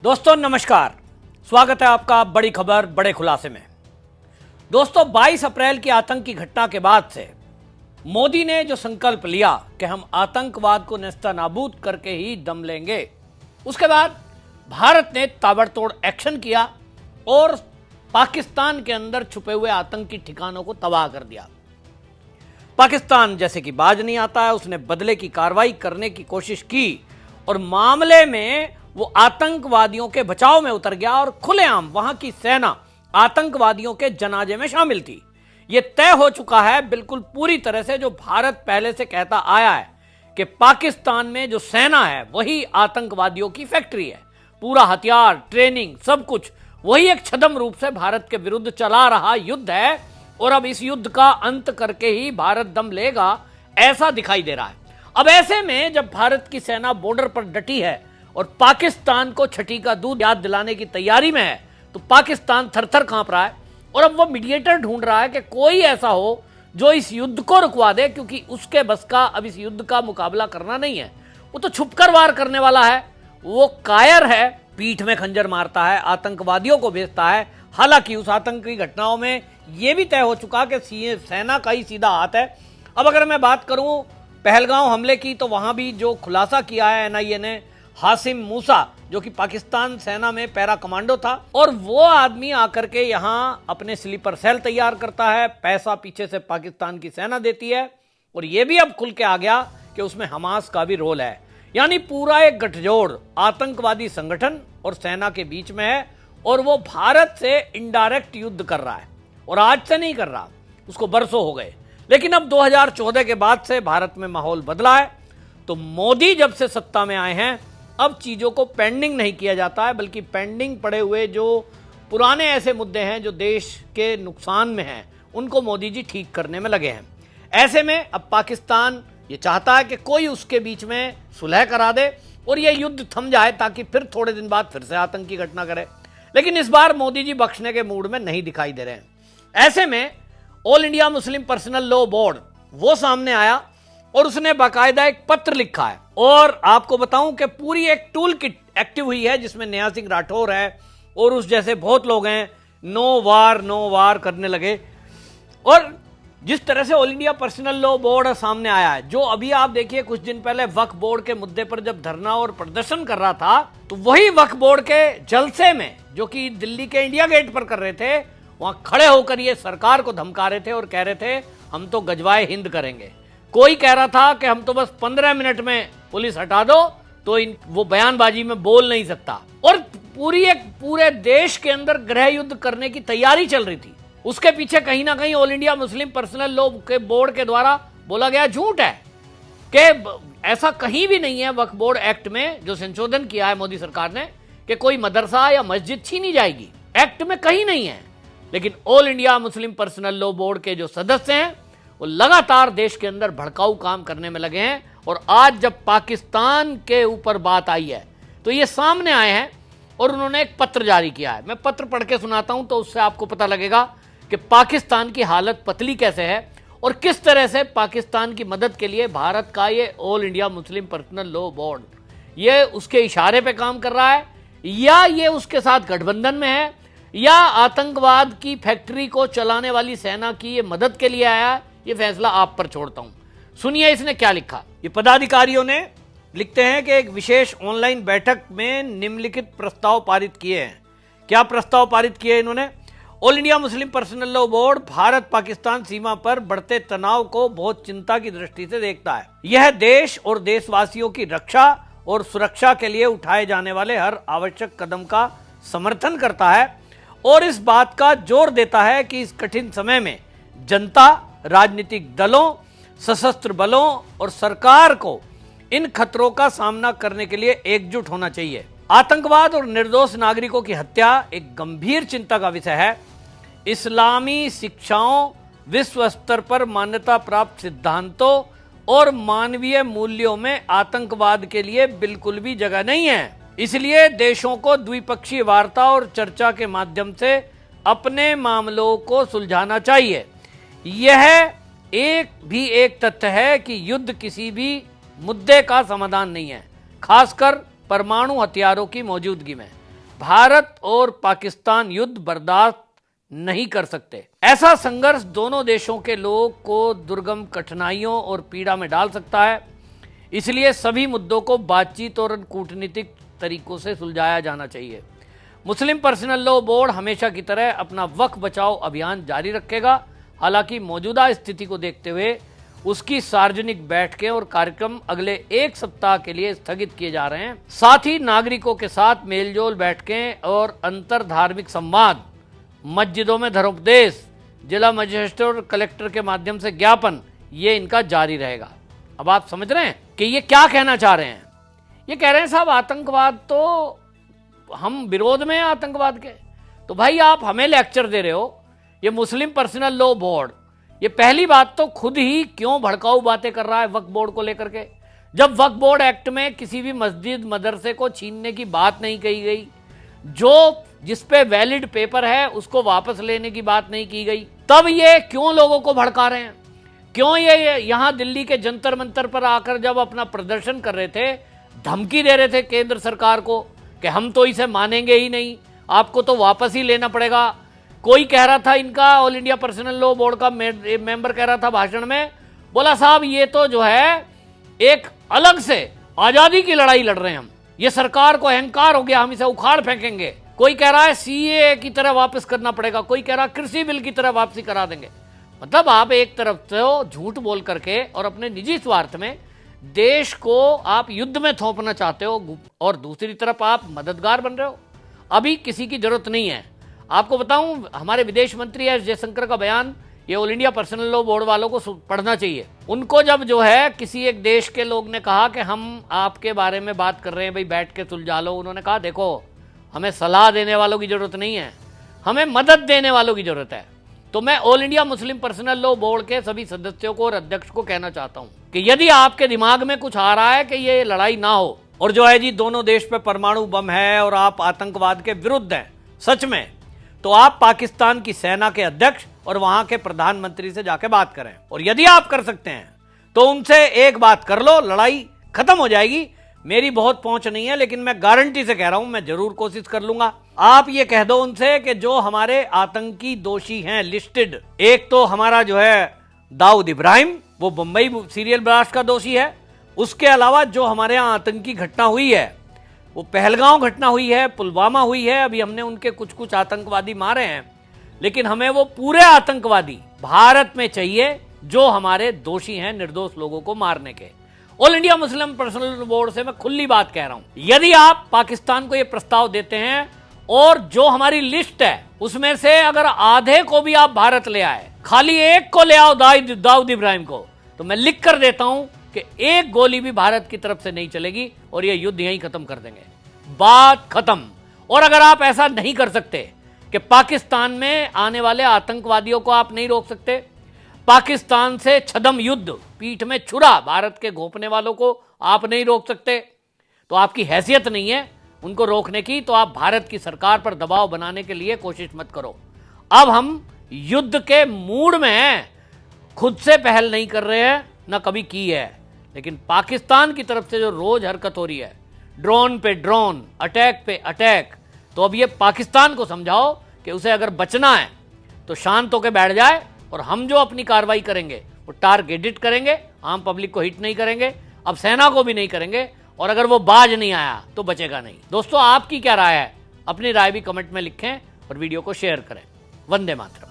दोस्तों नमस्कार, स्वागत है आपका बड़ी खबर बड़े खुलासे में। दोस्तों 22 अप्रैल की आतंक की घटना के बाद से मोदी ने जो संकल्प लिया कि हम आतंकवाद को नेस्तनाबूद करके ही दम लेंगे, उसके बाद भारत ने ताबड़तोड़ एक्शन किया और पाकिस्तान के अंदर छुपे हुए आतंकी ठिकानों को तबाह कर दिया। पाकिस्तान जैसे कि बाज नहीं आता है, उसने बदले की कार्रवाई करने की कोशिश की और मामले में वो आतंकवादियों के बचाव में उतर गया और खुलेआम वहां की सेना आतंकवादियों के जनाजे में शामिल थी। यह तय हो चुका है बिल्कुल पूरी तरह से, जो भारत पहले से कहता आया है कि पाकिस्तान में जो सेना है वही आतंकवादियों की फैक्ट्री है। पूरा हथियार, ट्रेनिंग, सब कुछ वही एक छद्म रूप से भारत के विरुद्ध चला रहा युद्ध है और अब इस युद्ध का अंत करके ही भारत दम लेगा, ऐसा दिखाई दे रहा है। अब ऐसे में जब भारत की सेना बॉर्डर पर डटी है और पाकिस्तान को छठी का दूध याद दिलाने की तैयारी में है, तो पाकिस्तान थरथर कांप रहा है और अब वो मीडिएटर ढूंढ रहा है कि कोई ऐसा हो जो इस युद्ध को रुकवा दे, क्योंकि उसके बस का अब इस युद्ध का मुकाबला करना नहीं है। वो तो छुपकर वार करने वाला है, वो कायर है, पीठ में खंजर मारता है, आतंकवादियों को भेजता है। हालांकि उस आतंकी घटनाओं में यह भी तय हो चुका कि सेना का ही सीधा हाथ है। अब अगर मैं बात करूं पहलगांव हमले की, तो वहां भी जो खुलासा किया है एनआईए ने, हासिम मूसा जो कि पाकिस्तान सेना में पैरा कमांडो था, और वो आदमी आकर के यहां अपने स्लीपर सेल तैयार करता है, पैसा पीछे से पाकिस्तान की सेना देती है। और यह भी अब खुल के आ गया कि उसमें हमास का भी रोल है। यानी पूरा एक गठजोड़ आतंकवादी संगठन और सेना के बीच में है और वो भारत से इनडायरेक्ट युद्ध कर रहा है। और आज से नहीं कर रहा, उसको बरसों हो गए। लेकिन अब 2014 के बाद से भारत में माहौल बदला है। तो मोदी जब से सत्ता में आए हैं, अब चीजों को पेंडिंग नहीं किया जाता है, बल्कि पेंडिंग पड़े हुए जो पुराने ऐसे मुद्दे हैं जो देश के नुकसान में हैं, उनको मोदी जी ठीक करने में लगे हैं। ऐसे में अब पाकिस्तान ये चाहता है कि कोई उसके बीच में सुलह करा दे और ये युद्ध थम जाए, ताकि फिर थोड़े दिन बाद फिर से आतंकी घटना करे। लेकिन इस बार मोदी जी बख्शने के मूड में नहीं दिखाई दे रहे हैं। ऐसे में all India Muslim personal law board वो सामने आया और उसने बाकायदा एक पत्र लिखा है। और आपको बताऊं कि पूरी एक टूल किट एक्टिव हुई है, जिसमें नया सिंह राठौर है और उस जैसे बहुत लोग हैं, नो वार करने लगे। और जिस तरह से all India personal law board सामने आया है, जो अभी आप देखिए कुछ दिन पहले वक्फ बोर्ड के मुद्दे पर जब धरना और प्रदर्शन कर रहा था, तो वही वक्फ बोर्ड के जलसे में, जो कि दिल्ली के इंडिया गेट पर कर रहे थे, वहां खड़े होकर ये सरकार को धमका रहे थे और कह रहे थे हम तो गजवाए हिंद करेंगे। कोई कह रहा था कि हम तो बस 15 मिनट में पुलिस हटा दो, तो वो बयानबाजी में बोल नहीं सकता। और पूरे देश के अंदर गृह युद्ध करने की तैयारी चल रही थी। उसके पीछे कहीं ना कहीं all India Muslim personal law के बोर्ड के द्वारा बोला गया झूठ है कि ऐसा कहीं भी नहीं है वक्फ बोर्ड एक्ट में, जो संशोधन किया है मोदी सरकार ने, कि कोई मदरसा या मस्जिद छीनी जाएगी। एक्ट में कहीं नहीं है। लेकिन all India Muslim personal law board के जो सदस्य हैं वो लगातार देश के अंदर भड़काऊ काम करने में लगे हैं। और आज जब पाकिस्तान के ऊपर बात आई है, तो ये सामने आए हैं और उन्होंने एक पत्र जारी किया है। मैं पत्र पढ़ के सुनाता हूं, तो उससे आपको पता लगेगा कि पाकिस्तान की हालत पतली कैसे है और किस तरह से पाकिस्तान की मदद के लिए भारत का ये all India Muslim personal law board ये उसके इशारे पे काम कर रहा है, या ये उसके साथ गठबंधन में है, या आतंकवाद की फैक्ट्री को चलाने वाली सेना की ये मदद के लिए आया है। ये फैसला आप पर छोड़ता हूं। सुनिए इसने क्या लिखा। ये पदाधिकारियों ने लिखते हैं कि एक विशेष ऑनलाइन बैठक में निम्नलिखित प्रस्ताव पारित किए हैं। क्या प्रस्ताव पारित किए इन्होंने? All India Muslim personal law board Bharat Pakistan सीमा पर बढ़ते तनाव को बहुत चिंता की दृष्टि से देखता है। यह देश और देशवासियों की रक्षा और सुरक्षा के लिए उठाए जाने वाले हर आवश्यक कदम का समर्थन करता है और इस बात का जोर देता है कि इस कठिन समय में जनता, राजनीतिक दलों, सशस्त्र बलों और सरकार को इन खतरों का सामना करने के लिए एकजुट होना चाहिए। आतंकवाद और निर्दोष नागरिकों की हत्या एक गंभीर चिंता का विषय है। इस्लामी शिक्षाओं, विश्व स्तर पर मान्यता प्राप्त सिद्धांतों और मानवीय मूल्यों में आतंकवाद के लिए बिल्कुल भी जगह नहीं है। इसलिए देशों को द्विपक्षीय वार्ता और चर्चा के माध्यम से अपने मामलों को सुलझाना चाहिए। यह एक तथ्य है कि युद्ध किसी भी मुद्दे का समाधान नहीं है, खासकर परमाणु हथियारों की मौजूदगी में। भारत और पाकिस्तान युद्ध बर्दाश्त नहीं कर सकते। ऐसा संघर्ष दोनों देशों के लोग को दुर्गम कठिनाइयों और पीड़ा में डाल सकता है। इसलिए सभी मुद्दों को बातचीत और कूटनीतिक तरीकों से सुलझाया जाना चाहिए। मुस्लिम पर्सनल लॉ बोर्ड हमेशा की तरह अपना वक्फ बचाओ अभियान जारी रखेगा। हालांकि मौजूदा स्थिति को देखते हुए उसकी सार्वजनिक बैठकें और कार्यक्रम अगले 1 सप्ताह के लिए स्थगित किए जा रहे हैं। साथ ही नागरिकों के साथ मेलजोल बैठकें और अंतर धार्मिक संवाद, मस्जिदों में धर्मोपदेश, जिला मजिस्ट्रेट और कलेक्टर के माध्यम से ज्ञापन, ये इनका जारी रहेगा। अब आप समझ रहे हैं कि ये क्या कहना चाह रहे हैं। ये कह रहे हैं साहब आतंकवाद तो हम विरोध में हैं आतंकवाद के, तो भाई आप हमें लेक्चर दे रहे हो। ये मुस्लिम पर्सनल लॉ बोर्ड ये पहली बात तो खुद ही क्यों भड़काऊ बातें कर रहा है वक्फ बोर्ड को लेकर के, जब वक्फ बोर्ड एक्ट में किसी भी मस्जिद मदरसे को छीनने की बात नहीं कही गई, जो जिस पे वैलिड पेपर है उसको वापस लेने की बात नहीं की गई, तब ये क्यों लोगों को भड़का रहे हैं। क्यों ये यहां दिल्ली के जंतर मंतर पर आकर जब अपना प्रदर्शन कर रहे थे, धमकी दे रहे थे केंद्र सरकार को कि हम तो इसे मानेंगे ही नहीं, आपको तो वापस ही लेना पड़ेगा। कोई कह रहा था, इनका all India personal law board का मेंबर कह रहा था भाषण में, बोला साहब ये तो जो है एक अलग से आजादी की लड़ाई लड़ रहे हैं हम, ये सरकार को अहंकार हो गया, हम इसे उखाड़ फेंकेंगे। कोई कह रहा है सीए की तरह वापस करना पड़ेगा, कोई कह रहा है कृषि बिल की तरह वापसी करा देंगे। मतलब आप एक तरफ तो झूठ बोल करके और अपने निजी स्वार्थ में देश को आप युद्ध में थोपना चाहते हो और दूसरी तरफ आप मददगार बन रहे हो। अभी किसी की जरूरत नहीं है। आपको बताऊं, हमारे विदेश मंत्री एस जयशंकर का बयान ये all India personal law board वालों को पढ़ना चाहिए। उनको जब जो है किसी एक देश के लोग ने कहा कि हम आपके बारे में बात कर रहे हैं, भाई बैठ के सुलझा लो, उन्होंने कहा देखो हमें सलाह देने वालों की जरूरत नहीं है, हमें मदद देने वालों की जरूरत है। तो मैं all India Muslim personal law board के सभी सदस्यों को और अध्यक्ष को कहना चाहता हूं कि यदि आपके दिमाग में कुछ आ रहा है कि ये लड़ाई ना हो और जो है जी दोनों देश पे परमाणु बम है और आप आतंकवाद के विरुद्ध हैं सच में, तो आप पाकिस्तान की सेना के अध्यक्ष और वहां के प्रधानमंत्री से जाके बात करें। और यदि आप कर सकते हैं तो उनसे एक बात कर लो, लड़ाई खत्म हो जाएगी। मेरी बहुत पहुंच नहीं है, लेकिन मैं गारंटी से कह रहा हूं, मैं जरूर कोशिश कर लूंगा। आप ये कह दो उनसे कि जो हमारे आतंकी दोषी हैं लिस्टेड, एक तो हमारा जो है दाऊद इब्राहिम, वो मुंबई सीरियल ब्लास्ट का दोषी है। उसके अलावा जो हमारे यहाँ आतंकी घटना हुई है, वो पहलगांव घटना हुई है, पुलवामा हुई है, अभी हमने उनके कुछ आतंकवादी मारे हैं, लेकिन हमें वो पूरे आतंकवादी भारत में चाहिए जो हमारे दोषी हैं निर्दोष लोगों को मारने के। All India Muslim personal board से मैं खुली बात कह रहा हूं, यदि आप पाकिस्तान को यह प्रस्ताव देते हैं और जो हमारी लिस्ट है उसमें से अगर आधे को भी आप भारत ले आए, खाली एक को ले आओ दाऊद इब्राहिम को, तो मैं लिख कर देता हूं कि एक गोली भी भारत की तरफ से नहीं चलेगी और यह युद्ध यहीं खत्म कर देंगे, बात खत्म। और अगर आप ऐसा नहीं कर सकते कि पाकिस्तान में आने वाले आतंकवादियों को आप नहीं रोक सकते, पाकिस्तान से छद्म युद्ध, पीठ में छुरा भारत के घोंपने वालों को आप नहीं रोक सकते, तो आपकी हैसियत नहीं है उनको रोकने की, तो आप भारत की सरकार पर दबाव बनाने के लिए कोशिश मत करो। अब हम युद्ध के मूड में हैं, खुद से पहल नहीं कर रहे हैं, ना कभी की है, लेकिन पाकिस्तान की तरफ से जो रोज हरकत हो रही है, ड्रोन पे ड्रोन, अटैक पे अटैक, तो अब ये पाकिस्तान को समझाओ कि उसे अगर बचना है तो शांत होकर बैठ जाए और हम जो अपनी कार्रवाई करेंगे वो टारगेटेड करेंगे, आम पब्लिक को हिट नहीं करेंगे, अब सेना को भी नहीं करेंगे, और अगर वो बाज नहीं आया तो बचेगा नहीं। दोस्तों आपकी क्या राय है? अपनी राय भी कमेंट में लिखें और वीडियो को शेयर करें। वंदे मातरम।